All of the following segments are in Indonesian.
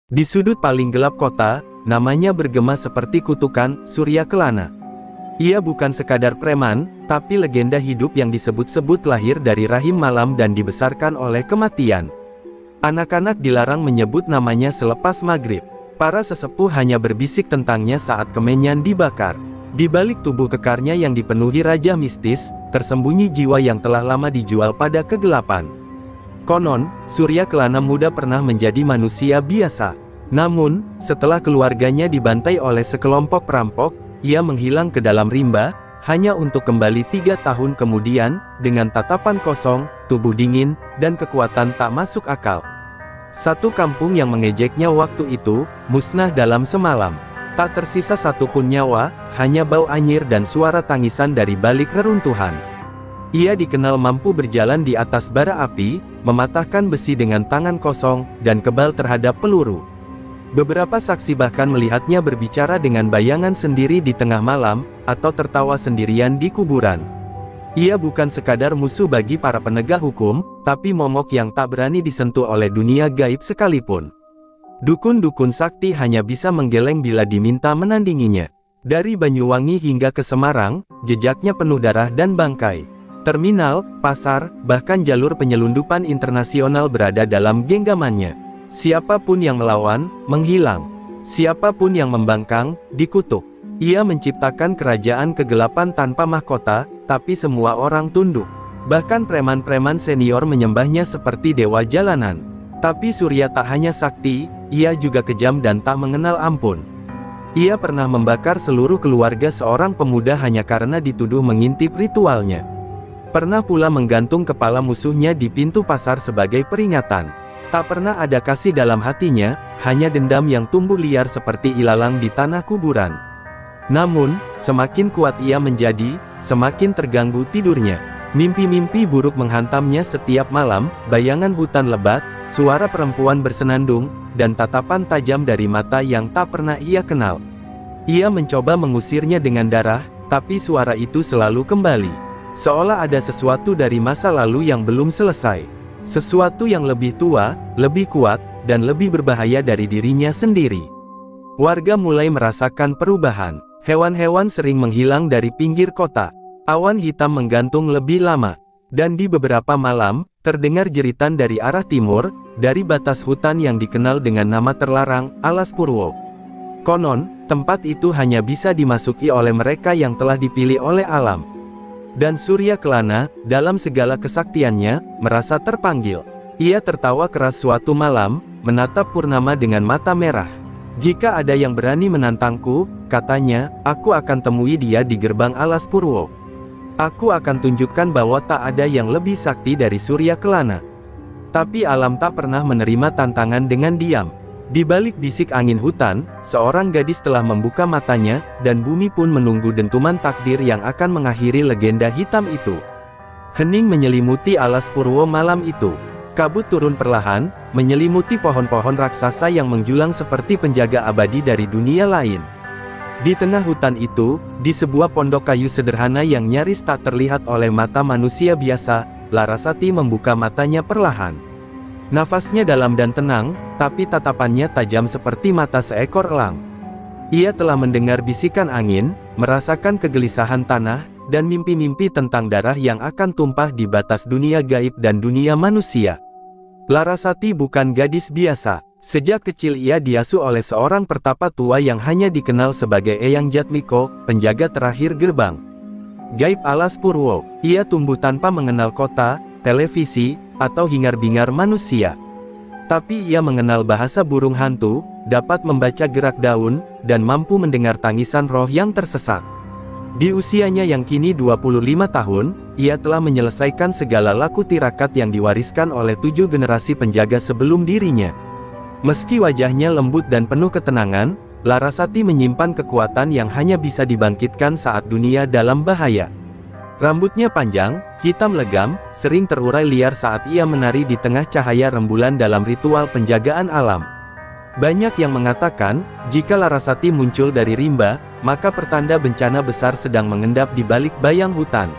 Di sudut paling gelap kota, namanya bergema seperti kutukan, Surya Kelana. Ia bukan sekadar preman, tapi legenda hidup yang disebut-sebut lahir dari rahim malam dan dibesarkan oleh kematian. Anak-anak dilarang menyebut namanya selepas maghrib. Para sesepuh hanya berbisik tentangnya saat kemenyan dibakar. Di balik tubuh kekarnya yang dipenuhi raja mistis, tersembunyi jiwa yang telah lama dijual pada kegelapan. Konon, Surya Kelana muda pernah menjadi manusia biasa. Namun, setelah keluarganya dibantai oleh sekelompok perampok, ia menghilang ke dalam rimba, hanya untuk kembali 3 tahun kemudian, dengan tatapan kosong, tubuh dingin, dan kekuatan tak masuk akal. Satu kampung yang mengejeknya waktu itu, musnah dalam semalam. Tak tersisa satupun nyawa, hanya bau anyir dan suara tangisan dari balik reruntuhan. Ia dikenal mampu berjalan di atas bara api, mematahkan besi dengan tangan kosong, dan kebal terhadap peluru. Beberapa saksi bahkan melihatnya berbicara dengan bayangan sendiri di tengah malam, atau tertawa sendirian di kuburan. Ia bukan sekadar musuh bagi para penegak hukum, tapi momok yang tak berani disentuh oleh dunia gaib sekalipun. Dukun-dukun sakti hanya bisa menggeleng bila diminta menandinginya. Dari Banyuwangi hingga ke Semarang, jejaknya penuh darah dan bangkai. Terminal, pasar, bahkan jalur penyelundupan internasional berada dalam genggamannya. Siapapun yang melawan, menghilang. Siapapun yang membangkang, dikutuk. Ia menciptakan kerajaan kegelapan tanpa mahkota, tapi semua orang tunduk. Bahkan preman-preman senior menyembahnya seperti dewa jalanan. Tapi Surya tak hanya sakti, ia juga kejam dan tak mengenal ampun. Ia pernah membakar seluruh keluarga seorang pemuda hanya karena dituduh mengintip ritualnya. Pernah pula menggantung kepala musuhnya di pintu pasar sebagai peringatan. Tak pernah ada kasih dalam hatinya, hanya dendam yang tumbuh liar seperti ilalang di tanah kuburan. Namun, semakin kuat ia menjadi, semakin terganggu tidurnya. Mimpi-mimpi buruk menghantamnya setiap malam, bayangan hutan lebat, suara perempuan bersenandung, dan tatapan tajam dari mata yang tak pernah ia kenal. Ia mencoba mengusirnya dengan darah, tapi suara itu selalu kembali. Seolah ada sesuatu dari masa lalu yang belum selesai. Sesuatu yang lebih tua, lebih kuat, dan lebih berbahaya dari dirinya sendiri. Warga mulai merasakan perubahan. Hewan-hewan sering menghilang dari pinggir kota. Awan hitam menggantung lebih lama. Dan di beberapa malam, terdengar jeritan dari arah timur, dari batas hutan yang dikenal dengan nama terlarang, Alas Purwo. Konon, tempat itu hanya bisa dimasuki oleh mereka yang telah dipilih oleh alam. Dan Surya Kelana, dalam segala kesaktiannya, merasa terpanggil. Ia tertawa keras suatu malam, menatap purnama dengan mata merah. Jika ada yang berani menantangku, katanya, aku akan temui dia di gerbang Alas Purwo. Aku akan tunjukkan bahwa tak ada yang lebih sakti dari Surya Kelana. Tapi alam tak pernah menerima tantangan dengan diam. Di balik bisik angin hutan, seorang gadis telah membuka matanya, dan bumi pun menunggu dentuman takdir yang akan mengakhiri legenda hitam itu. Hening menyelimuti Alas Purwo malam itu. Kabut turun perlahan, menyelimuti pohon-pohon raksasa yang menjulang seperti penjaga abadi dari dunia lain. Di tengah hutan itu, di sebuah pondok kayu sederhana yang nyaris tak terlihat oleh mata manusia biasa, Larasati membuka matanya perlahan. Nafasnya dalam dan tenang, tapi tatapannya tajam seperti mata seekor elang. Ia telah mendengar bisikan angin, merasakan kegelisahan tanah, dan mimpi-mimpi tentang darah yang akan tumpah di batas dunia gaib dan dunia manusia. Larasati bukan gadis biasa. Sejak kecil ia diasuh oleh seorang pertapa tua yang hanya dikenal sebagai Eyang Jatmiko, penjaga terakhir gerbang gaib Alas Purwo. Ia tumbuh tanpa mengenal kota, televisi, atau hingar-bingar manusia. Tapi ia mengenal bahasa burung hantu, dapat membaca gerak daun, dan mampu mendengar tangisan roh yang tersesat. Di usianya yang kini 25 tahun, ia telah menyelesaikan segala laku tirakat yang diwariskan oleh 7 generasi penjaga sebelum dirinya. Meski wajahnya lembut dan penuh ketenangan, Larasati menyimpan kekuatan yang hanya bisa dibangkitkan saat dunia dalam bahaya. Rambutnya panjang, hitam legam, sering terurai liar saat ia menari di tengah cahaya rembulan dalam ritual penjagaan alam. Banyak yang mengatakan, jika Larasati muncul dari rimba, maka pertanda bencana besar sedang mengendap di balik bayang hutan.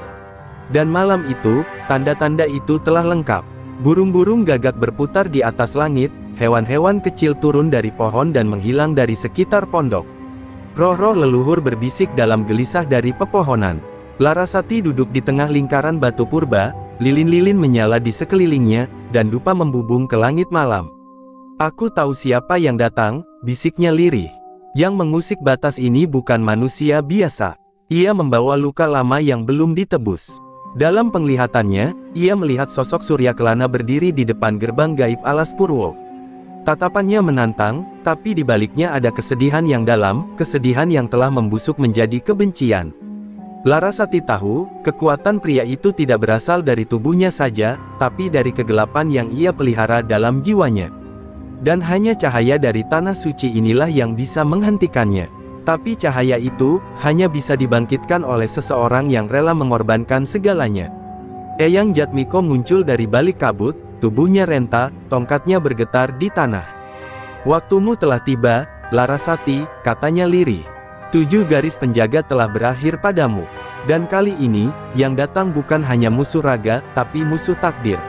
Dan malam itu, tanda-tanda itu telah lengkap. Burung-burung gagak berputar di atas langit, hewan-hewan kecil turun dari pohon dan menghilang dari sekitar pondok. Roh-roh leluhur berbisik dalam gelisah dari pepohonan. Larasati duduk di tengah lingkaran batu purba, lilin-lilin menyala di sekelilingnya, dan dupa membubung ke langit malam. "Aku tahu siapa yang datang," bisiknya lirih. "Yang mengusik batas ini bukan manusia biasa. Ia membawa luka lama yang belum ditebus." Dalam penglihatannya, ia melihat sosok Surya Kelana berdiri di depan gerbang gaib alas Purwo. Tatapannya menantang, tapi di baliknya ada kesedihan yang dalam, kesedihan yang telah membusuk menjadi kebencian. Larasati tahu, kekuatan pria itu tidak berasal dari tubuhnya saja, tapi dari kegelapan yang ia pelihara dalam jiwanya. Dan hanya cahaya dari tanah suci inilah yang bisa menghentikannya. Tapi cahaya itu, hanya bisa dibangkitkan oleh seseorang yang rela mengorbankan segalanya. Eyang Jatmiko muncul dari balik kabut, tubuhnya renta, tongkatnya bergetar di tanah. "Waktumu telah tiba, Larasati," katanya lirih. "7 garis penjaga telah berakhir padamu. Dan kali ini, yang datang bukan hanya musuh raga, tapi musuh takdir.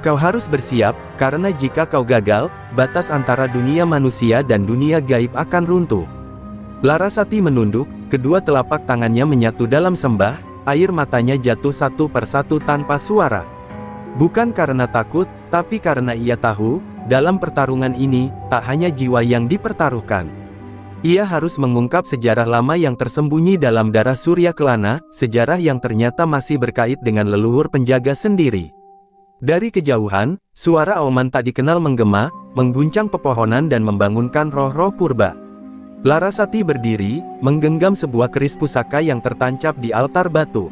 Kau harus bersiap, karena jika kau gagal, batas antara dunia manusia dan dunia gaib akan runtuh." Larasati menunduk, kedua telapak tangannya menyatu dalam sembah, air matanya jatuh satu persatu tanpa suara. Bukan karena takut, tapi karena ia tahu, dalam pertarungan ini, tak hanya jiwa yang dipertaruhkan. Ia harus mengungkap sejarah lama yang tersembunyi dalam darah Surya Kelana, sejarah yang ternyata masih berkait dengan leluhur penjaga sendiri. Dari kejauhan, suara auman tak dikenal menggema, mengguncang pepohonan dan membangunkan roh-roh purba. Larasati berdiri, menggenggam sebuah keris pusaka yang tertancap di altar batu.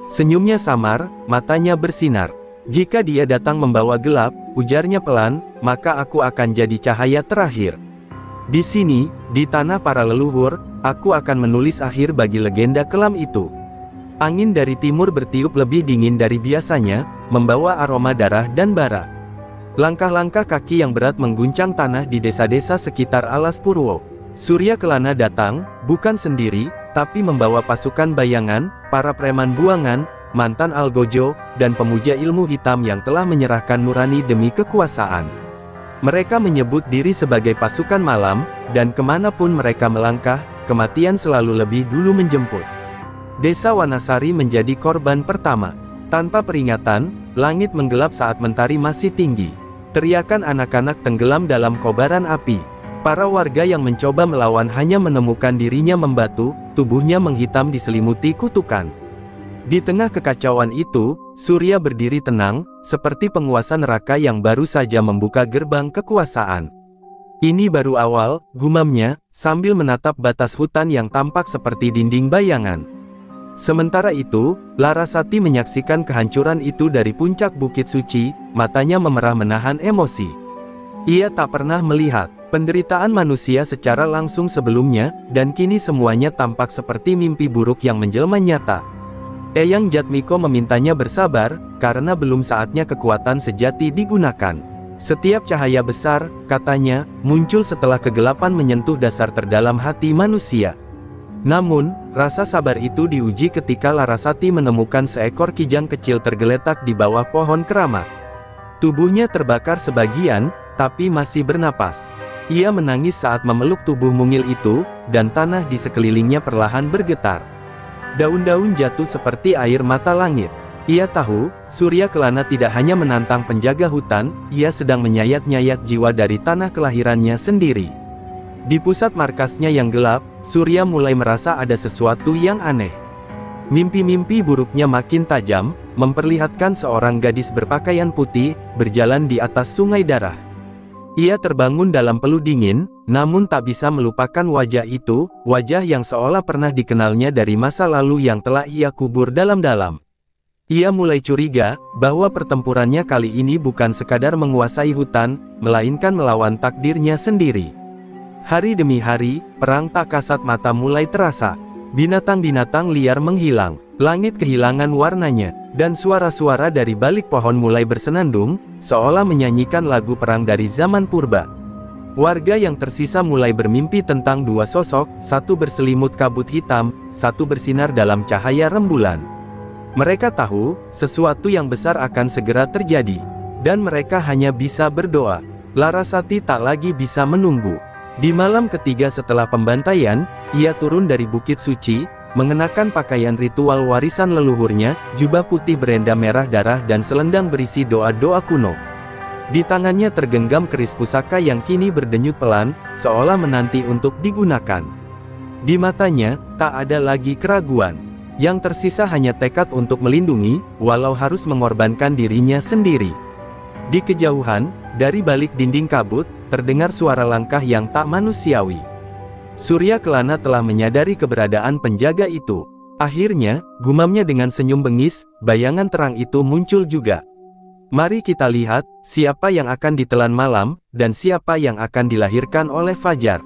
Senyumnya samar, matanya bersinar. "Jika dia datang membawa gelap," ujarnya pelan, "maka aku akan jadi cahaya terakhir. Di sini, di tanah para leluhur, aku akan menulis akhir bagi legenda kelam itu." Angin dari timur bertiup lebih dingin dari biasanya, membawa aroma darah dan bara. Langkah-langkah kaki yang berat mengguncang tanah di desa-desa sekitar alas Purwo. Surya Kelana datang, bukan sendiri, tapi membawa pasukan bayangan, para preman buangan, mantan algojo, dan pemuja ilmu hitam yang telah menyerahkan nurani demi kekuasaan. Mereka menyebut diri sebagai pasukan malam, dan kemanapun mereka melangkah, kematian selalu lebih dulu menjemput. Desa Wanasari menjadi korban pertama. Tanpa peringatan, langit menggelap saat mentari masih tinggi. Teriakan anak-anak tenggelam dalam kobaran api. Para warga yang mencoba melawan hanya menemukan dirinya membatu, tubuhnya menghitam diselimuti kutukan. Di tengah kekacauan itu, Surya berdiri tenang, seperti penguasa neraka yang baru saja membuka gerbang kekuasaan. "Ini baru awal," gumamnya, sambil menatap batas hutan yang tampak seperti dinding bayangan. Sementara itu, Larasati menyaksikan kehancuran itu dari puncak Bukit Suci, matanya memerah menahan emosi. Ia tak pernah melihat penderitaan manusia secara langsung sebelumnya, dan kini semuanya tampak seperti mimpi buruk yang menjelma nyata. Eyang Jatmiko memintanya bersabar, karena belum saatnya kekuatan sejati digunakan. "Setiap cahaya besar," katanya, "muncul setelah kegelapan menyentuh dasar terdalam hati manusia." Namun, rasa sabar itu diuji ketika Larasati menemukan seekor kijang kecil tergeletak di bawah pohon keramat. Tubuhnya terbakar sebagian, tapi masih bernapas. Ia menangis saat memeluk tubuh mungil itu, dan tanah di sekelilingnya perlahan bergetar. Daun-daun jatuh seperti air mata langit. Ia tahu, Surya Kelana tidak hanya menantang penjaga hutan, ia sedang menyayat-nyayat jiwa dari tanah kelahirannya sendiri. Di pusat markasnya yang gelap, Surya mulai merasa ada sesuatu yang aneh. Mimpi-mimpi buruknya makin tajam, memperlihatkan seorang gadis berpakaian putih, berjalan di atas sungai darah. Ia terbangun dalam peluh dingin, namun tak bisa melupakan wajah itu, wajah yang seolah pernah dikenalnya dari masa lalu yang telah ia kubur dalam-dalam. Ia mulai curiga, bahwa pertempurannya kali ini bukan sekadar menguasai hutan, melainkan melawan takdirnya sendiri. Hari demi hari, perang tak kasat mata mulai terasa. Binatang-binatang liar menghilang, langit kehilangan warnanya, dan suara-suara dari balik pohon mulai bersenandung, seolah menyanyikan lagu perang dari zaman purba. Warga yang tersisa mulai bermimpi tentang dua sosok, satu berselimut kabut hitam, satu bersinar dalam cahaya rembulan. Mereka tahu, sesuatu yang besar akan segera terjadi, dan mereka hanya bisa berdoa. Larasati tak lagi bisa menunggu. Di malam ketiga setelah pembantaian, ia turun dari Bukit Suci, mengenakan pakaian ritual warisan leluhurnya, jubah putih berenda merah darah dan selendang berisi doa-doa kuno. Di tangannya tergenggam keris pusaka yang kini berdenyut pelan, seolah menanti untuk digunakan. Di matanya, tak ada lagi keraguan. Yang tersisa hanya tekad untuk melindungi, walau harus mengorbankan dirinya sendiri. Di kejauhan, dari balik dinding kabut, terdengar suara langkah yang tak manusiawi. Surya Kelana telah menyadari keberadaan penjaga itu. Akhirnya, gumamnya dengan senyum bengis, bayangan terang itu muncul juga. Mari kita lihat, siapa yang akan ditelan malam, dan siapa yang akan dilahirkan oleh fajar.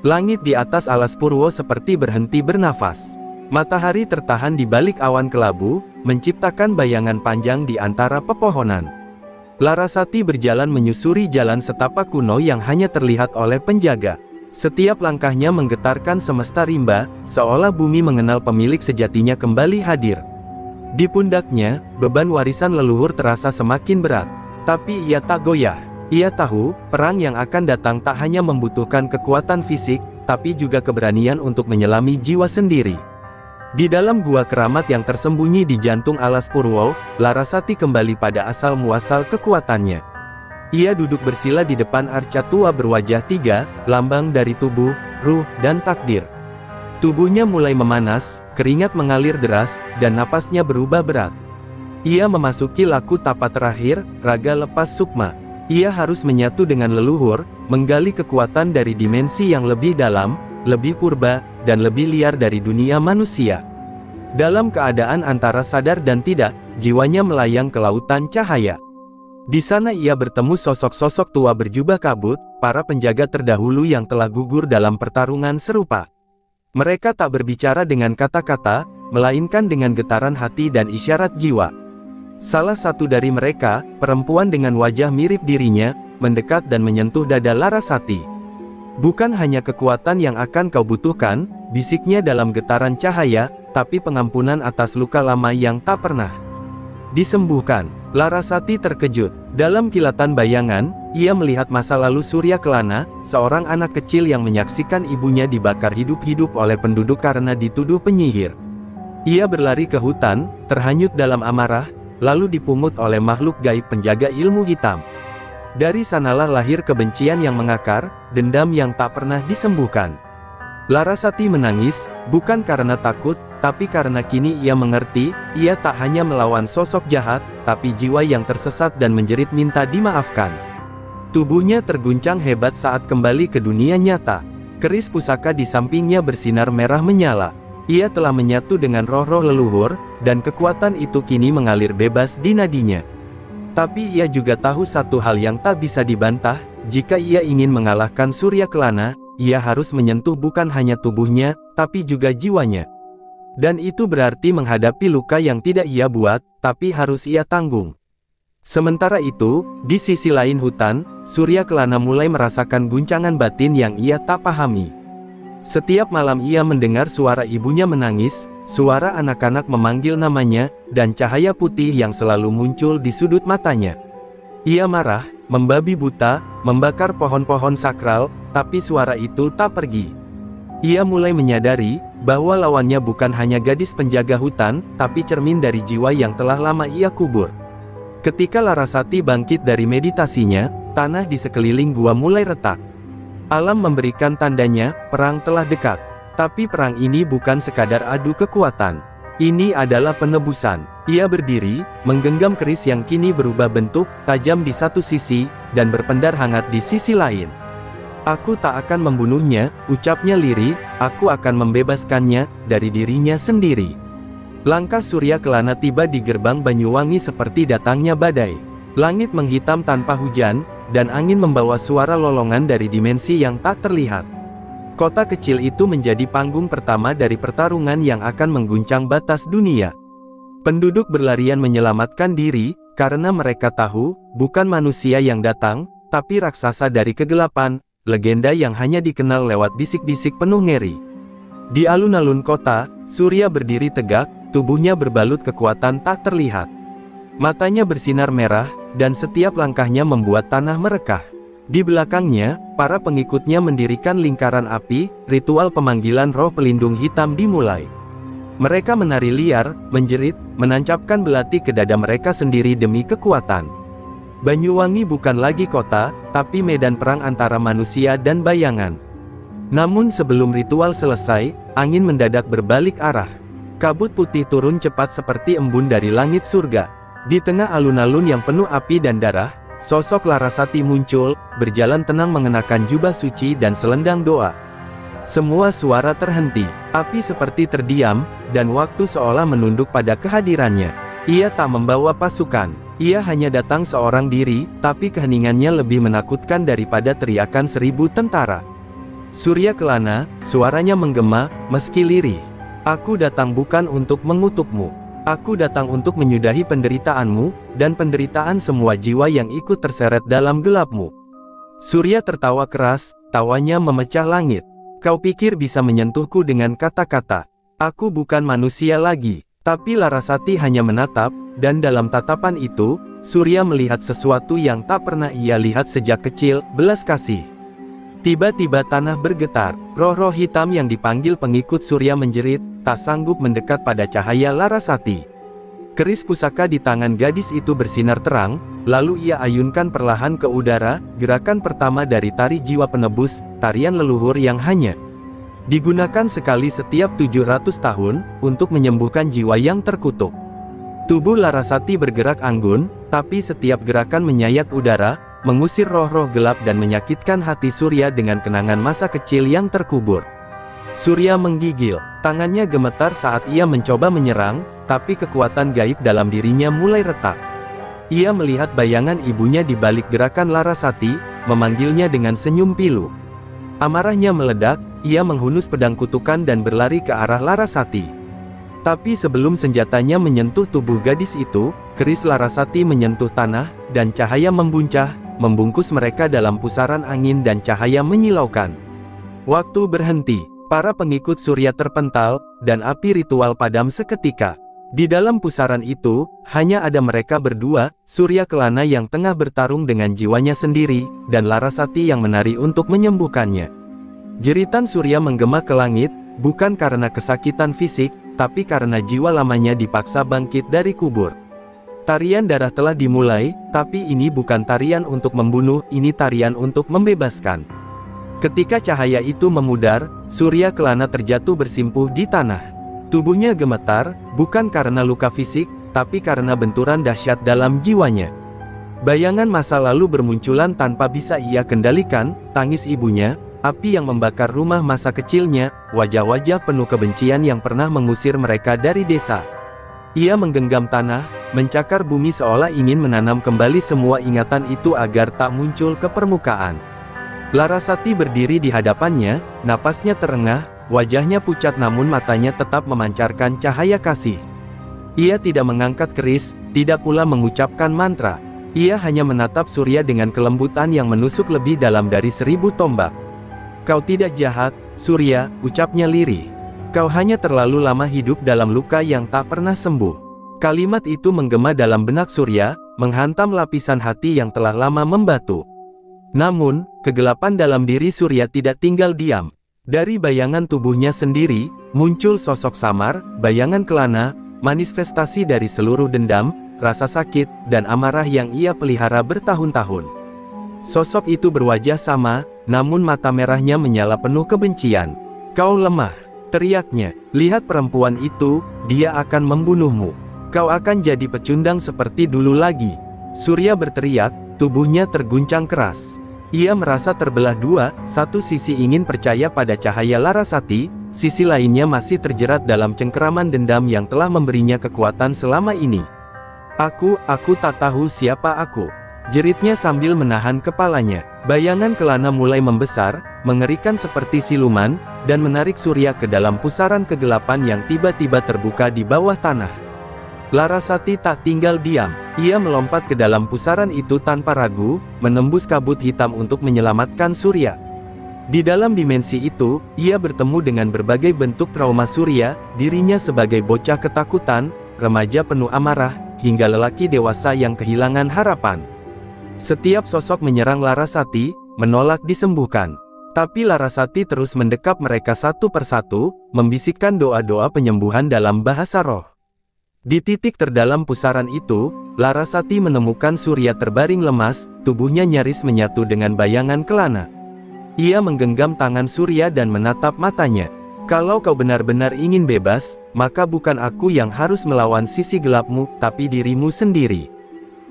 Langit di atas alas Purwo seperti berhenti bernafas. Matahari tertahan di balik awan kelabu, menciptakan bayangan panjang di antara pepohonan. Larasati berjalan menyusuri jalan setapak kuno yang hanya terlihat oleh penjaga. Setiap langkahnya menggetarkan semesta rimba, seolah bumi mengenal pemilik sejatinya kembali hadir. Di pundaknya, beban warisan leluhur terasa semakin berat. Tapi ia tak goyah. Ia tahu, perang yang akan datang tak hanya membutuhkan kekuatan fisik, tapi juga keberanian untuk menyelami jiwa sendiri. Di dalam gua keramat yang tersembunyi di jantung alas Purwo, Larasati kembali pada asal-muasal kekuatannya. Ia duduk bersila di depan arca tua berwajah tiga, lambang dari tubuh, ruh, dan takdir. Tubuhnya mulai memanas, keringat mengalir deras, dan napasnya berubah berat. Ia memasuki laku tapa terakhir, raga lepas sukma. Ia harus menyatu dengan leluhur, menggali kekuatan dari dimensi yang lebih dalam, lebih purba, dan lebih liar dari dunia manusia. Dalam keadaan antara sadar dan tidak, jiwanya melayang ke lautan cahaya. Di sana ia bertemu sosok-sosok tua berjubah kabut, para penjaga terdahulu yang telah gugur dalam pertarungan serupa. Mereka tak berbicara dengan kata-kata, melainkan dengan getaran hati dan isyarat jiwa. Salah satu dari mereka, perempuan dengan wajah mirip dirinya, mendekat dan menyentuh dada Larasati. Bukan hanya kekuatan yang akan kau butuhkan, bisiknya dalam getaran cahaya, tapi pengampunan atas luka lama yang tak pernah disembuhkan. Larasati terkejut. Dalam kilatan bayangan, ia melihat masa lalu Surya Kelana, seorang anak kecil yang menyaksikan ibunya dibakar hidup-hidup oleh penduduk karena dituduh penyihir. Ia berlari ke hutan, terhanyut dalam amarah, lalu dipungut oleh makhluk gaib penjaga ilmu hitam. Dari sanalah lahir kebencian yang mengakar, dendam yang tak pernah disembuhkan. Larasati menangis, bukan karena takut, tapi karena kini ia mengerti, ia tak hanya melawan sosok jahat, tapi jiwa yang tersesat dan menjerit minta dimaafkan. Tubuhnya terguncang hebat saat kembali ke dunia nyata. Keris pusaka di sampingnya bersinar merah menyala. Ia telah menyatu dengan roh-roh leluhur, dan kekuatan itu kini mengalir bebas di nadinya. Tapi ia juga tahu satu hal yang tak bisa dibantah, jika ia ingin mengalahkan Surya Kelana, ia harus menyentuh bukan hanya tubuhnya, tapi juga jiwanya. Dan itu berarti menghadapi luka yang tidak ia buat, tapi harus ia tanggung. Sementara itu, di sisi lain hutan, Surya Kelana mulai merasakan guncangan batin yang ia tak pahami. Setiap malam ia mendengar suara ibunya menangis, suara anak-anak memanggil namanya, dan cahaya putih yang selalu muncul di sudut matanya. Ia marah, membabi buta, membakar pohon-pohon sakral, tapi suara itu tak pergi. Ia mulai menyadari, bahwa lawannya bukan hanya gadis penjaga hutan, tapi cermin dari jiwa yang telah lama ia kubur. Ketika Larasati bangkit dari meditasinya, tanah di sekeliling gua mulai retak. Alam memberikan tandanya, perang telah dekat. Tapi perang ini bukan sekadar adu kekuatan. Ini adalah penebusan. Ia berdiri, menggenggam keris yang kini berubah bentuk, tajam di satu sisi, dan berpendar hangat di sisi lain. Aku tak akan membunuhnya, ucapnya lirih, aku akan membebaskannya, dari dirinya sendiri. Langkah Surya Kelana tiba di gerbang Banyuwangi seperti datangnya badai. Langit menghitam tanpa hujan, dan angin membawa suara lolongan dari dimensi yang tak terlihat. Kota kecil itu menjadi panggung pertama dari pertarungan yang akan mengguncang batas dunia. Penduduk berlarian menyelamatkan diri, karena mereka tahu, bukan manusia yang datang, tapi raksasa dari kegelapan, legenda yang hanya dikenal lewat bisik-bisik penuh ngeri. Di alun-alun kota, Surya berdiri tegak, tubuhnya berbalut kekuatan tak terlihat. Matanya bersinar merah, dan setiap langkahnya membuat tanah merekah. Di belakangnya, para pengikutnya mendirikan lingkaran api. Ritual pemanggilan roh pelindung hitam dimulai. Mereka menari liar, menjerit, menancapkan belati ke dada mereka sendiri demi kekuatan. Banyuwangi bukan lagi kota, tapi medan perang antara manusia dan bayangan. Namun sebelum ritual selesai, angin mendadak berbalik arah. Kabut putih turun cepat seperti embun dari langit surga. Di tengah alun-alun yang penuh api dan darah, sosok Larasati muncul, berjalan tenang mengenakan jubah suci dan selendang doa. Semua suara terhenti, api seperti terdiam, dan waktu seolah menunduk pada kehadirannya. Ia tak membawa pasukan, ia hanya datang seorang diri, tapi keheningannya lebih menakutkan daripada teriakan 1000 tentara. Surya Kelana, suaranya menggema, meski lirih. Aku datang bukan untuk mengutukmu. Aku datang untuk menyudahi penderitaanmu, dan penderitaan semua jiwa yang ikut terseret dalam gelapmu. Surya tertawa keras, tawanya memecah langit. Kau pikir bisa menyentuhku dengan kata-kata? Aku bukan manusia lagi. Tapi Larasati hanya menatap, dan dalam tatapan itu, Surya melihat sesuatu yang tak pernah ia lihat sejak kecil, belas kasih. Tiba-tiba tanah bergetar, roh-roh hitam yang dipanggil pengikut Surya menjerit, tak sanggup mendekat pada cahaya Larasati. Keris pusaka di tangan gadis itu bersinar terang, lalu ia ayunkan perlahan ke udara, gerakan pertama dari tari jiwa penebus, tarian leluhur yang hanya digunakan sekali setiap 700 tahun, untuk menyembuhkan jiwa yang terkutuk. Tubuh Larasati bergerak anggun, tapi setiap gerakan menyayat udara, mengusir roh-roh gelap dan menyakitkan hati Surya dengan kenangan masa kecil yang terkubur. Surya menggigil, tangannya gemetar saat ia mencoba menyerang, tapi kekuatan gaib dalam dirinya mulai retak. Ia melihat bayangan ibunya di balik gerakan Larasati, memanggilnya dengan senyum pilu. Amarahnya meledak, ia menghunus pedang kutukan dan berlari ke arah Larasati. Tapi sebelum senjatanya menyentuh tubuh gadis itu, keris Larasati menyentuh tanah, dan cahaya membuncah, membungkus mereka dalam pusaran angin dan cahaya menyilaukan. Waktu berhenti, para pengikut Surya terpental, dan api ritual padam seketika. Di dalam pusaran itu, hanya ada mereka berdua, Surya Kelana yang tengah bertarung dengan jiwanya sendiri, dan Larasati yang menari untuk menyembuhkannya. Jeritan Surya menggema ke langit, bukan karena kesakitan fisik, tapi karena jiwa lamanya dipaksa bangkit dari kubur. Tarian darah telah dimulai, tapi ini bukan tarian untuk membunuh, ini tarian untuk membebaskan. Ketika cahaya itu memudar, Surya Kelana terjatuh bersimpuh di tanah. Tubuhnya gemetar, bukan karena luka fisik, tapi karena benturan dahsyat dalam jiwanya. Bayangan masa lalu bermunculan tanpa bisa ia kendalikan, tangis ibunya, api yang membakar rumah masa kecilnya, wajah-wajah penuh kebencian yang pernah mengusir mereka dari desa. Ia menggenggam tanah, mencakar bumi seolah ingin menanam kembali semua ingatan itu agar tak muncul ke permukaan. Larasati berdiri di hadapannya, napasnya terengah, wajahnya pucat namun matanya tetap memancarkan cahaya kasih. Ia tidak mengangkat keris, tidak pula mengucapkan mantra. Ia hanya menatap Surya dengan kelembutan yang menusuk lebih dalam dari 1000 tombak. Kau tidak jahat, Surya, ucapnya lirih. Kau hanya terlalu lama hidup dalam luka yang tak pernah sembuh. Kalimat itu menggema dalam benak Surya, menghantam lapisan hati yang telah lama membatu. Namun, kegelapan dalam diri Surya tidak tinggal diam. Dari bayangan tubuhnya sendiri, muncul sosok samar, bayangan Kelana, manifestasi dari seluruh dendam, rasa sakit, dan amarah yang ia pelihara bertahun-tahun. Sosok itu berwajah sama, namun mata merahnya menyala penuh kebencian. Kau lemah, teriaknya. Lihat perempuan itu, dia akan membunuhmu. Kau akan jadi pecundang seperti dulu lagi. Surya berteriak, tubuhnya terguncang keras. Ia merasa terbelah dua, satu sisi ingin percaya pada cahaya Larasati, sisi lainnya masih terjerat dalam cengkeraman dendam yang telah memberinya kekuatan selama ini. Aku tak tahu siapa aku. Jeritnya sambil menahan kepalanya. Bayangan Kelana mulai membesar, mengerikan seperti siluman, dan menarik Surya ke dalam pusaran kegelapan yang tiba-tiba terbuka di bawah tanah. Larasati tak tinggal diam. Ia melompat ke dalam pusaran itu tanpa ragu, menembus kabut hitam untuk menyelamatkan Surya. Di dalam dimensi itu, ia bertemu dengan berbagai bentuk trauma Surya, dirinya sebagai bocah ketakutan, remaja penuh amarah, hingga lelaki dewasa yang kehilangan harapan. Setiap sosok menyerang Larasati, menolak disembuhkan. Tapi Larasati terus mendekap mereka satu persatu, membisikkan doa-doa penyembuhan dalam bahasa roh. Di titik terdalam pusaran itu, Larasati menemukan Surya terbaring lemas, tubuhnya nyaris menyatu dengan bayangan Kelana. Ia menggenggam tangan Surya dan menatap matanya. Kalau kau benar-benar ingin bebas, maka bukan aku yang harus melawan sisi gelapmu, tapi dirimu sendiri.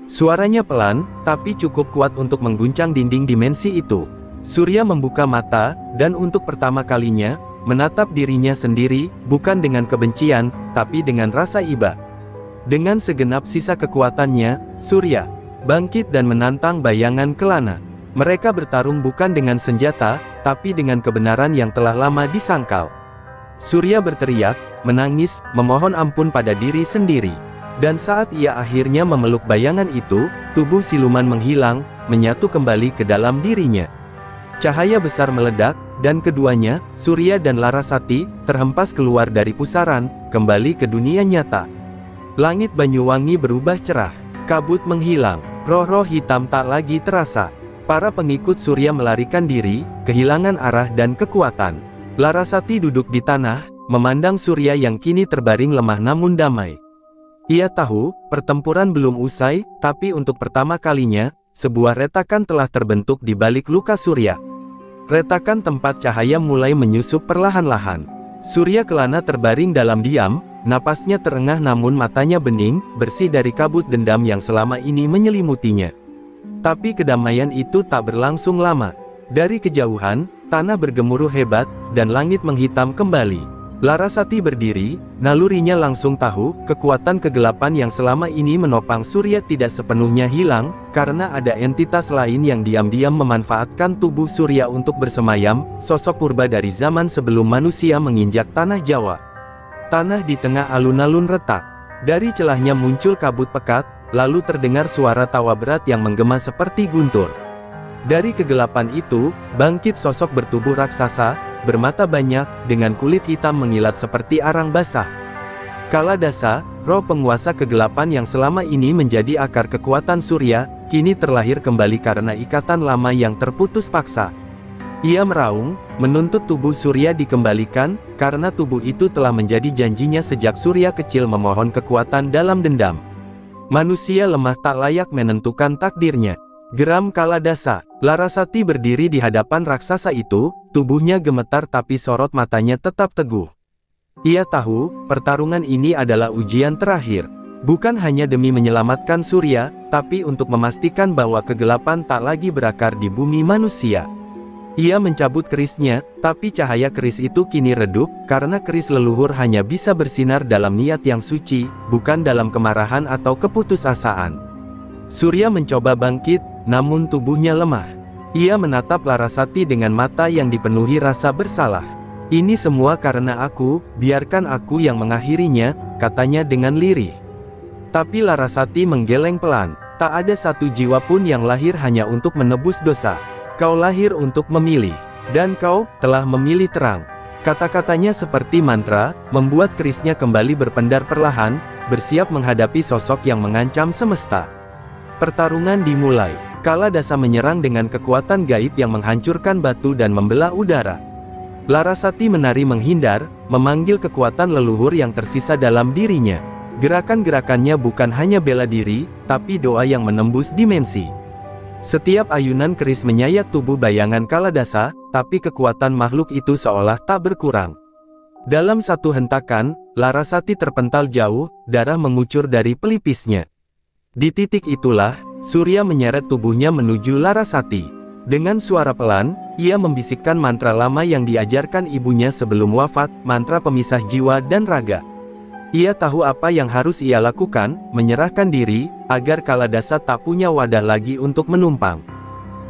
Suaranya pelan, tapi cukup kuat untuk mengguncang dinding dimensi itu. Surya membuka mata, dan untuk pertama kalinya, menatap dirinya sendiri, bukan dengan kebencian, tapi dengan rasa iba. Dengan segenap sisa kekuatannya, Surya bangkit dan menantang bayangan Kelana. Mereka bertarung bukan dengan senjata, tapi dengan kebenaran yang telah lama disangkal. Surya berteriak, menangis, memohon ampun pada diri sendiri. Dan saat ia akhirnya memeluk bayangan itu, tubuh siluman menghilang, menyatu kembali ke dalam dirinya. Cahaya besar meledak, dan keduanya, Surya dan Larasati, terhempas keluar dari pusaran, kembali ke dunia nyata. Langit Banyuwangi berubah cerah, kabut menghilang, roh-roh hitam tak lagi terasa. Para pengikut Surya melarikan diri, kehilangan arah dan kekuatan. Larasati duduk di tanah, memandang Surya yang kini terbaring lemah namun damai. Ia tahu, pertempuran belum usai, tapi untuk pertama kalinya, sebuah retakan telah terbentuk di balik luka Surya. Retakan tempat cahaya mulai menyusup perlahan-lahan. Surya Kelana terbaring dalam diam, napasnya terengah namun matanya bening, bersih dari kabut dendam yang selama ini menyelimutinya. Tapi kedamaian itu tak berlangsung lama. Dari kejauhan, tanah bergemuruh hebat, dan langit menghitam kembali. Larasati berdiri, nalurinya langsung tahu, kekuatan kegelapan yang selama ini menopang Surya tidak sepenuhnya hilang, karena ada entitas lain yang diam-diam memanfaatkan tubuh Surya untuk bersemayam, sosok purba dari zaman sebelum manusia menginjak tanah Jawa. Tanah di tengah alun-alun retak. Dari celahnya muncul kabut pekat, lalu terdengar suara tawa berat yang menggema seperti guntur. Dari kegelapan itu, bangkit sosok bertubuh raksasa, bermata banyak, dengan kulit hitam mengilat seperti arang basah. Kaladasa, roh penguasa kegelapan yang selama ini menjadi akar kekuatan Surya, kini terlahir kembali karena ikatan lama yang terputus paksa. Ia meraung, menuntut tubuh Surya dikembalikan, karena tubuh itu telah menjadi janjinya sejak Surya kecil memohon kekuatan dalam dendam. Manusia lemah tak layak menentukan takdirnya. Geram Kaladasa. Larasati berdiri di hadapan raksasa itu, tubuhnya gemetar tapi sorot matanya tetap teguh. Ia tahu, pertarungan ini adalah ujian terakhir. Bukan hanya demi menyelamatkan Surya, tapi untuk memastikan bahwa kegelapan tak lagi berakar di bumi manusia. Ia mencabut kerisnya, tapi cahaya keris itu kini redup, karena keris leluhur hanya bisa bersinar dalam niat yang suci, bukan dalam kemarahan atau keputusasaan. Surya mencoba bangkit, namun tubuhnya lemah. Ia menatap Larasati dengan mata yang dipenuhi rasa bersalah. Ini semua karena aku, biarkan aku yang mengakhirinya, katanya dengan lirih. Tapi Larasati menggeleng pelan, tak ada satu jiwa pun yang lahir hanya untuk menebus dosa. Kau lahir untuk memilih, dan kau telah memilih terang. Kata-katanya seperti mantra, membuat kerisnya kembali berpendar perlahan, bersiap menghadapi sosok yang mengancam semesta. Pertarungan dimulai. Kaladasa menyerang dengan kekuatan gaib yang menghancurkan batu dan membelah udara. Larasati menari menghindar, memanggil kekuatan leluhur yang tersisa dalam dirinya. Gerakan-gerakannya bukan hanya bela diri, tapi doa yang menembus dimensi. Setiap ayunan keris menyayat tubuh bayangan Kaladasa, tapi kekuatan makhluk itu seolah tak berkurang. Dalam satu hentakan, Larasati terpental jauh, darah mengucur dari pelipisnya. Di titik itulah, Surya menyeret tubuhnya menuju Larasati. Dengan suara pelan, ia membisikkan mantra lama yang diajarkan ibunya sebelum wafat, mantra pemisah jiwa dan raga. Ia tahu apa yang harus ia lakukan, menyerahkan diri, agar Kaladasa tak punya wadah lagi untuk menumpang.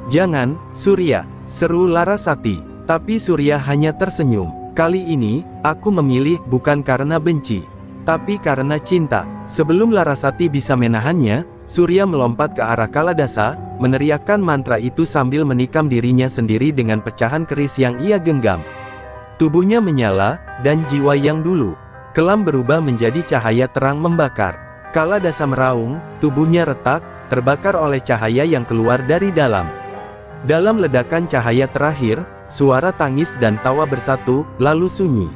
"Jangan, Surya," seru Larasati. Tapi Surya hanya tersenyum. "Kali ini, aku memilih bukan karena benci, tapi karena cinta." Sebelum Larasati bisa menahannya, Surya melompat ke arah Kaladasa, meneriakkan mantra itu sambil menikam dirinya sendiri dengan pecahan keris yang ia genggam. Tubuhnya menyala, dan jiwa yang dulu kelam berubah menjadi cahaya terang membakar. Kaladasa meraung, tubuhnya retak, terbakar oleh cahaya yang keluar dari dalam. Dalam ledakan cahaya terakhir, suara tangis dan tawa bersatu, lalu sunyi.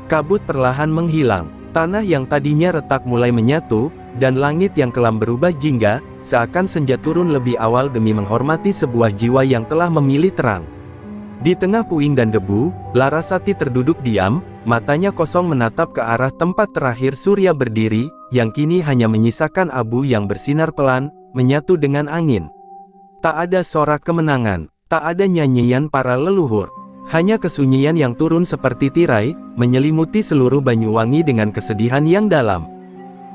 Kabut perlahan menghilang. Tanah yang tadinya retak mulai menyatu, dan langit yang kelam berubah jingga, seakan senja turun lebih awal demi menghormati sebuah jiwa yang telah memilih terang. Di tengah puing dan debu, Larasati terduduk diam, matanya kosong menatap ke arah tempat terakhir surya berdiri, yang kini hanya menyisakan abu yang bersinar pelan, menyatu dengan angin. Tak ada sorak kemenangan, tak ada nyanyian para leluhur. Hanya kesunyian yang turun seperti tirai, menyelimuti seluruh Banyuwangi dengan kesedihan yang dalam.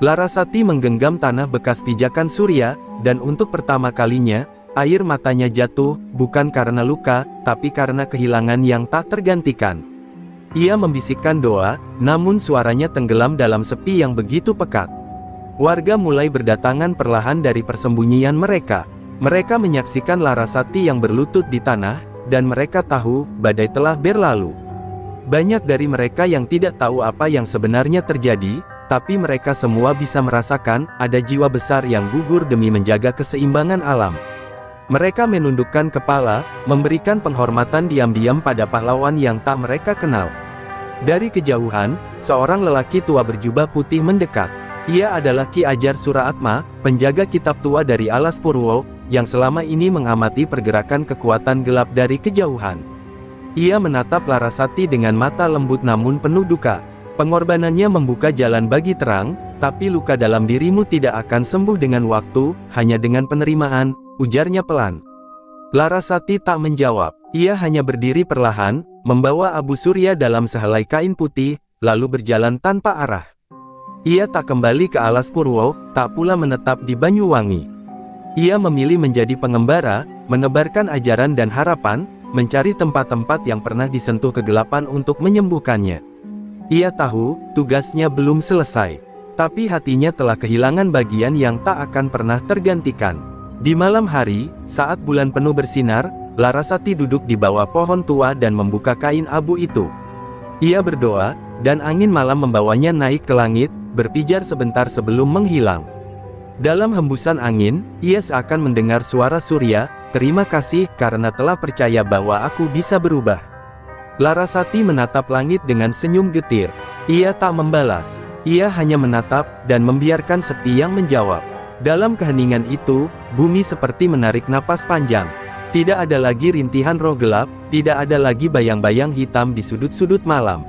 Larasati menggenggam tanah bekas pijakan surya, dan untuk pertama kalinya, air matanya jatuh, bukan karena luka, tapi karena kehilangan yang tak tergantikan. Ia membisikkan doa, namun suaranya tenggelam dalam sepi yang begitu pekat. Warga mulai berdatangan perlahan dari persembunyian mereka. Mereka menyaksikan Larasati yang berlutut di tanah, dan mereka tahu, badai telah berlalu. Banyak dari mereka yang tidak tahu apa yang sebenarnya terjadi, tapi mereka semua bisa merasakan, ada jiwa besar yang gugur demi menjaga keseimbangan alam. Mereka menundukkan kepala, memberikan penghormatan diam-diam pada pahlawan yang tak mereka kenal. Dari kejauhan, seorang lelaki tua berjubah putih mendekat. Ia adalah Ki Ajar Suraatma, penjaga kitab tua dari Alas Purwo, yang selama ini mengamati pergerakan kekuatan gelap dari kejauhan. Ia menatap Larasati dengan mata lembut namun penuh duka. Pengorbanannya membuka jalan bagi terang, tapi luka dalam dirimu tidak akan sembuh dengan waktu, hanya dengan penerimaan, ujarnya pelan. Larasati tak menjawab. Ia hanya berdiri perlahan, membawa abu surya dalam sehelai kain putih, lalu berjalan tanpa arah. Ia tak kembali ke Alas Purwo, tak pula menetap di Banyuwangi. Ia memilih menjadi pengembara, menebarkan ajaran dan harapan, mencari tempat-tempat yang pernah disentuh kegelapan untuk menyembuhkannya. Ia tahu, tugasnya belum selesai. Tapi hatinya telah kehilangan bagian yang tak akan pernah tergantikan. Di malam hari, saat bulan penuh bersinar, Larasati duduk di bawah pohon tua dan membuka kain abu itu. Ia berdoa, dan angin malam membawanya naik ke langit, berpijar sebentar sebelum menghilang. Dalam hembusan angin, ia seakan mendengar suara surya, "Terima kasih karena telah percaya bahwa aku bisa berubah." Larasati menatap langit dengan senyum getir. Ia tak membalas. Ia hanya menatap, dan membiarkan sepi yang menjawab. Dalam keheningan itu, bumi seperti menarik napas panjang. Tidak ada lagi rintihan roh gelap, tidak ada lagi bayang-bayang hitam di sudut-sudut malam.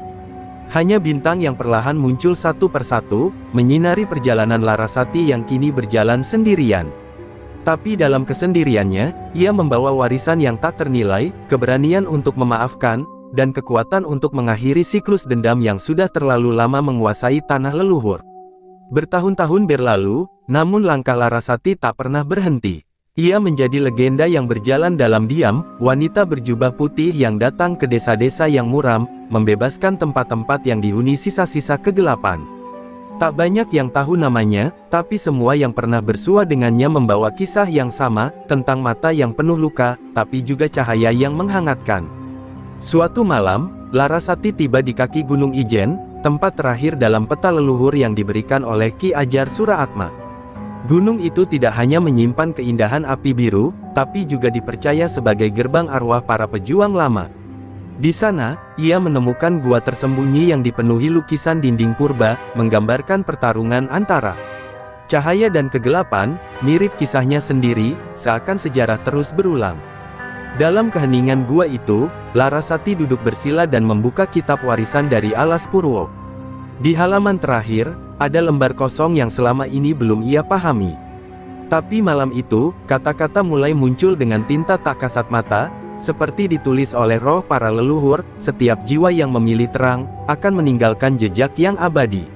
Hanya bintang yang perlahan muncul satu persatu, menyinari perjalanan Larasati yang kini berjalan sendirian. Tapi dalam kesendiriannya, ia membawa warisan yang tak ternilai, keberanian untuk memaafkan, dan kekuatan untuk mengakhiri siklus dendam yang sudah terlalu lama menguasai tanah leluhur. Bertahun-tahun berlalu, namun langkah Larasati tak pernah berhenti. Ia menjadi legenda yang berjalan dalam diam, wanita berjubah putih yang datang ke desa-desa yang muram, membebaskan tempat-tempat yang dihuni sisa-sisa kegelapan. Tak banyak yang tahu namanya, tapi semua yang pernah bersua dengannya membawa kisah yang sama, tentang mata yang penuh luka, tapi juga cahaya yang menghangatkan. Suatu malam, Larasati tiba di kaki Gunung Ijen, tempat terakhir dalam peta leluhur yang diberikan oleh Ki Ajar Suraatma. Gunung itu tidak hanya menyimpan keindahan api biru, tapi juga dipercaya sebagai gerbang arwah para pejuang lama. Di sana, ia menemukan gua tersembunyi yang dipenuhi lukisan dinding purba, menggambarkan pertarungan antara cahaya dan kegelapan, mirip kisahnya sendiri, seakan sejarah terus berulang. Dalam keheningan gua itu, Larasati duduk bersila dan membuka kitab warisan dari Alas Purwo. Di halaman terakhir, ada lembar kosong yang selama ini belum ia pahami. Tapi malam itu, kata-kata mulai muncul dengan tinta tak kasat mata, seperti ditulis oleh roh para leluhur, setiap jiwa yang memilih terang, akan meninggalkan jejak yang abadi.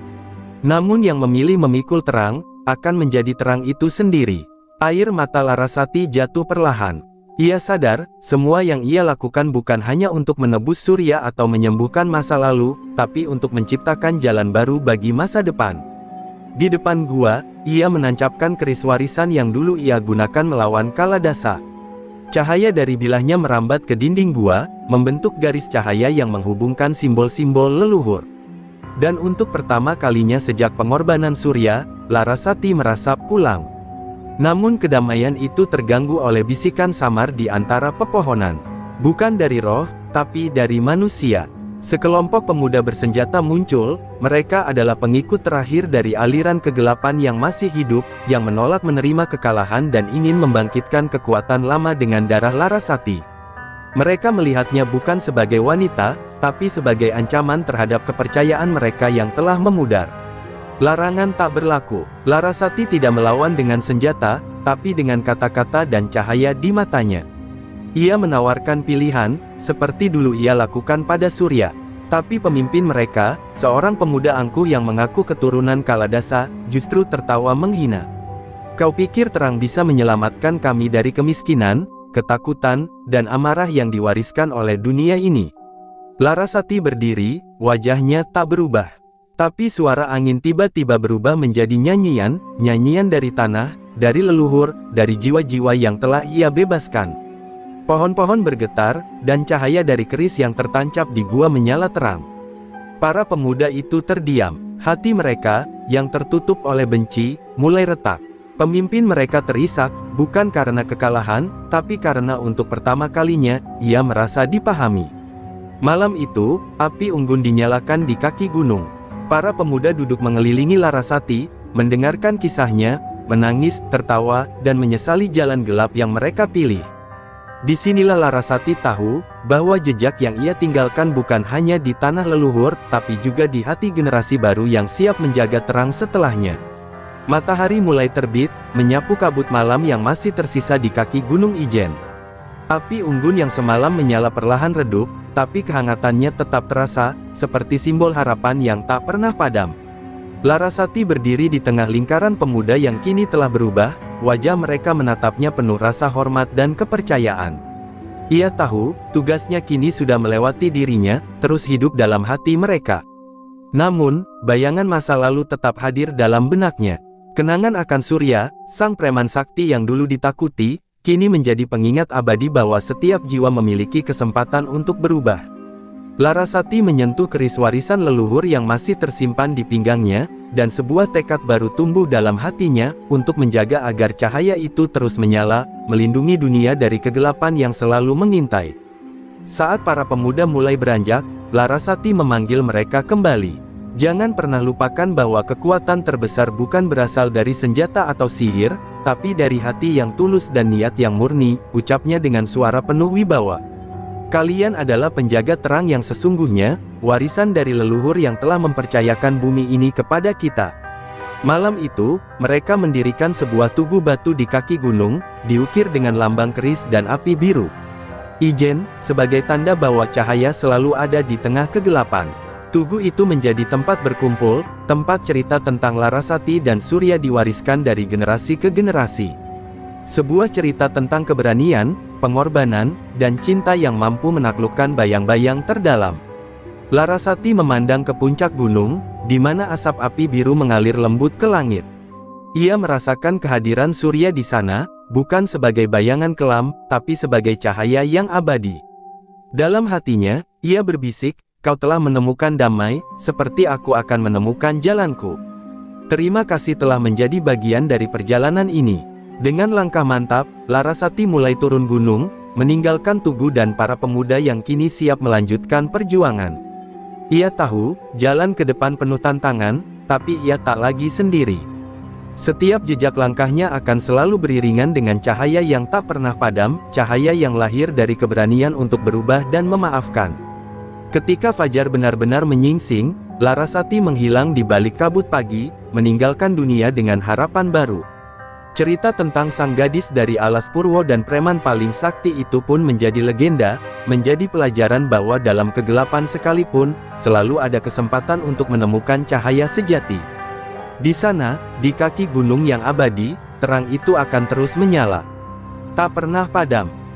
Namun yang memilih memikul terang, akan menjadi terang itu sendiri. Air mata Larasati jatuh perlahan. Ia sadar, semua yang ia lakukan bukan hanya untuk menebus surya atau menyembuhkan masa lalu, tapi untuk menciptakan jalan baru bagi masa depan. Di depan gua, ia menancapkan keris warisan yang dulu ia gunakan melawan Kaladasa. Cahaya dari bilahnya merambat ke dinding gua, membentuk garis cahaya yang menghubungkan simbol-simbol leluhur. Dan untuk pertama kalinya sejak pengorbanan surya, Larasati merasa pulang. Namun kedamaian itu terganggu oleh bisikan samar di antara pepohonan. Bukan dari roh, tapi dari manusia. Sekelompok pemuda bersenjata muncul, mereka adalah pengikut terakhir dari aliran kegelapan yang masih hidup, yang menolak menerima kekalahan dan ingin membangkitkan kekuatan lama dengan darah Larasati. Mereka melihatnya bukan sebagai wanita, tapi sebagai ancaman terhadap kepercayaan mereka yang telah memudar. Larangan tak berlaku. Larasati tidak melawan dengan senjata, tapi dengan kata-kata dan cahaya di matanya. Ia menawarkan pilihan, seperti dulu ia lakukan pada Surya. Tapi pemimpin mereka, seorang pemuda angkuh yang mengaku keturunan Kaladasa, justru tertawa menghina. Kau pikir terang bisa menyelamatkan kami dari kemiskinan, ketakutan, dan amarah yang diwariskan oleh dunia ini? Larasati berdiri, wajahnya tak berubah. Tapi suara angin tiba-tiba berubah menjadi nyanyian, nyanyian dari tanah, dari leluhur, dari jiwa-jiwa yang telah ia bebaskan. Pohon-pohon bergetar, dan cahaya dari keris yang tertancap di gua menyala terang. Para pemuda itu terdiam. Hati mereka, yang tertutup oleh benci, mulai retak. Pemimpin mereka terisak, bukan karena kekalahan, tapi karena untuk pertama kalinya, ia merasa dipahami. Malam itu, api unggun dinyalakan di kaki gunung. Para pemuda duduk mengelilingi Larasati, mendengarkan kisahnya, menangis, tertawa, dan menyesali jalan gelap yang mereka pilih. Disinilah Larasati tahu, bahwa jejak yang ia tinggalkan bukan hanya di tanah leluhur, tapi juga di hati generasi baru yang siap menjaga terang setelahnya. Matahari mulai terbit, menyapu kabut malam yang masih tersisa di kaki Gunung Ijen. Api unggun yang semalam menyala perlahan redup, tapi kehangatannya tetap terasa, seperti simbol harapan yang tak pernah padam. Larasati berdiri di tengah lingkaran pemuda yang kini telah berubah, wajah mereka menatapnya penuh rasa hormat dan kepercayaan. Ia tahu, tugasnya kini sudah melewati dirinya, terus hidup dalam hati mereka. Namun, bayangan masa lalu tetap hadir dalam benaknya. Kenangan akan Surya, sang preman sakti yang dulu ditakuti, kini menjadi pengingat abadi bahwa setiap jiwa memiliki kesempatan untuk berubah. Larasati menyentuh keris warisan leluhur yang masih tersimpan di pinggangnya, dan sebuah tekad baru tumbuh dalam hatinya, untuk menjaga agar cahaya itu terus menyala, melindungi dunia dari kegelapan yang selalu mengintai. Saat para pemuda mulai beranjak, Larasati memanggil mereka kembali. Jangan pernah lupakan bahwa kekuatan terbesar bukan berasal dari senjata atau sihir, tapi dari hati yang tulus dan niat yang murni, ucapnya dengan suara penuh wibawa. Kalian adalah penjaga terang yang sesungguhnya, warisan dari leluhur yang telah mempercayakan bumi ini kepada kita. Malam itu, mereka mendirikan sebuah tugu batu di kaki gunung, diukir dengan lambang keris dan api biru. Ijen, sebagai tanda bahwa cahaya selalu ada di tengah kegelapan. Tugu itu menjadi tempat berkumpul, tempat cerita tentang Larasati dan Surya diwariskan dari generasi ke generasi. Sebuah cerita tentang keberanian, pengorbanan, dan cinta yang mampu menaklukkan bayang-bayang terdalam. Larasati memandang ke puncak gunung, di mana asap api biru mengalir lembut ke langit. Ia merasakan kehadiran Surya di sana, bukan sebagai bayangan kelam, tapi sebagai cahaya yang abadi. Dalam hatinya, ia berbisik, "Kau telah menemukan damai, seperti aku akan menemukan jalanku. Terima kasih telah menjadi bagian dari perjalanan ini." Dengan langkah mantap, Larasati mulai turun gunung, meninggalkan tugu dan para pemuda yang kini siap melanjutkan perjuangan. Ia tahu, jalan ke depan penuh tantangan, tapi ia tak lagi sendiri. Setiap jejak langkahnya akan selalu beriringan dengan cahaya yang tak pernah padam, cahaya yang lahir dari keberanian untuk berubah dan memaafkan. Ketika fajar benar-benar menyingsing, Larasati menghilang di balik kabut pagi, meninggalkan dunia dengan harapan baru. Cerita tentang sang gadis dari alas Purwo dan preman paling sakti itu pun menjadi legenda, menjadi pelajaran bahwa dalam kegelapan sekalipun, selalu ada kesempatan untuk menemukan cahaya sejati. Di sana, di kaki gunung yang abadi, terang itu akan terus menyala. Tak pernah padam.